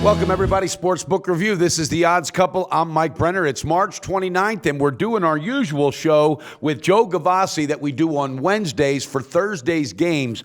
Welcome, everybody. Sportsbook Review. This is The Odds Couple. I'm Mike Brenner. It's March 29th, and we're doing our usual show with Joe Gavazzi that we do on Wednesdays for Thursday's games.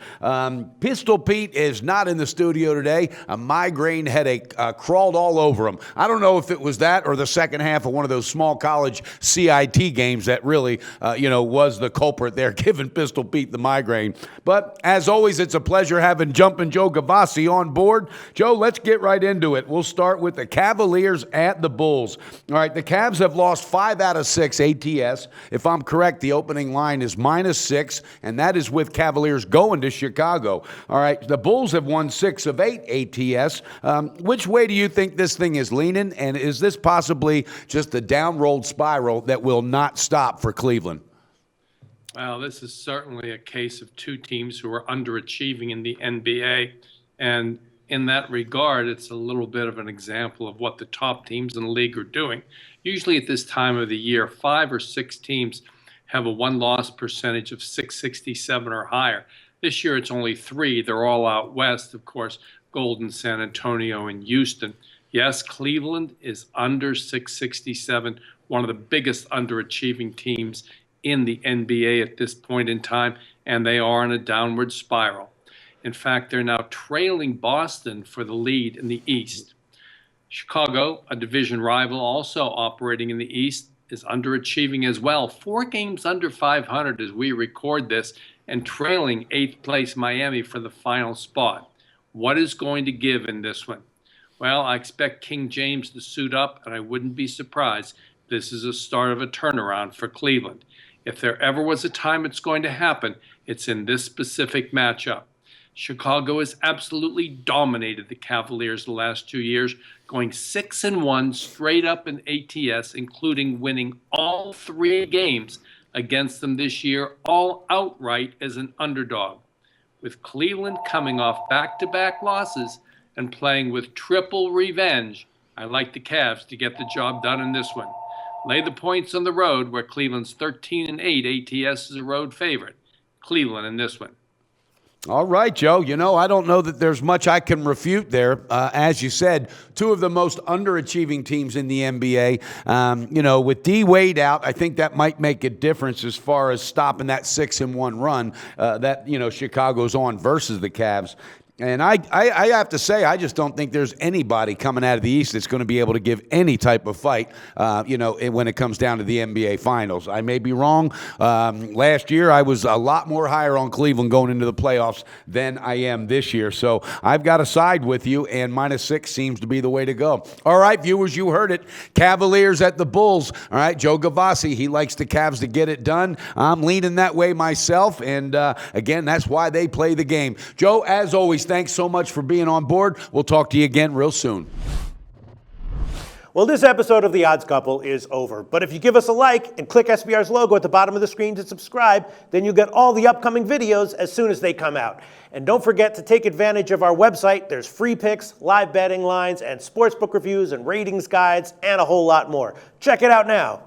Pistol Pete is not in the studio today. A migraine headache crawled all over him. I don't know if it was that or the second half of one of those small college CIT games that really, was the culprit there, giving Pistol Pete the migraine. But as always, it's a pleasure having Jumpin Joe Gavazzi on board. Joe, let's get right into it. We'll start with the Cavaliers at the Bulls. All right, the Cavs have lost 5 out of 6 ATS. If I'm correct, the opening line is -6, and that is with Cavaliers going to Chicago. All right, the Bulls have won 6 of 8 ATS. Which way do you think this thing is leaning, and is this possibly just a down-rolled spiral that will not stop for Cleveland? Well, this is certainly a case of two teams who are underachieving in the NBA, and in that regard, it's a little bit of an example of what the top teams in the league are doing. Usually at this time of the year, 5 or 6 teams have a win-loss percentage of .667 or higher. This year it's only 3. They're all out west, of course, Golden, San Antonio, and Houston. Yes, Cleveland is under .667, one of the biggest underachieving teams in the NBA at this point in time, and they are in a downward spiral. In fact, they're now trailing Boston for the lead in the East. Chicago, a division rival also operating in the East, is underachieving as well. 4 games under 500 as we record this, and trailing 8th place Miami for the final spot. What is going to give in this one? Well, I expect King James to suit up, and I wouldn't be surprised if this is a start of a turnaround for Cleveland. If there ever was a time it's going to happen, it's in this specific matchup. Chicago has absolutely dominated the Cavaliers the last 2 years, going 6-1 straight up in ATS, including winning all 3 games against them this year, all outright as an underdog. With Cleveland coming off back-to-back losses and playing with triple revenge, I like the Cavs to get the job done in this one. Lay the points on the road, where Cleveland's 13-8 ATS is a road favorite. Cleveland in this one. All right, Joe. I don't know that there's much I can refute there. As you said, 2 of the most underachieving teams in the NBA. With D Wade out, I think that might make a difference as far as stopping that 6-1 run that Chicago's on versus the Cavs. And I have to say, I just don't think there's anybody coming out of the East that's going to be able to give any type of fight, when it comes down to the NBA Finals. I may be wrong. Last year, I was a lot more higher on Cleveland going into the playoffs than I am this year. So I've got to side with you, and -6 seems to be the way to go. All right, viewers, you heard it. Cavaliers at the Bulls. All right, Joe Gavazzi, he likes the Cavs to get it done. I'm leaning that way myself, and again, that's why they play the game. Joe, as always, thanks so much for being on board. We'll talk to you again real soon. Well, this episode of The Odds Couple is over. But if you give us a like and click SBR's logo at the bottom of the screen to subscribe, then you'll get all the upcoming videos as soon as they come out. And don't forget to take advantage of our website. There's free picks, live betting lines, and sportsbook reviews and ratings guides, and a whole lot more. Check it out now.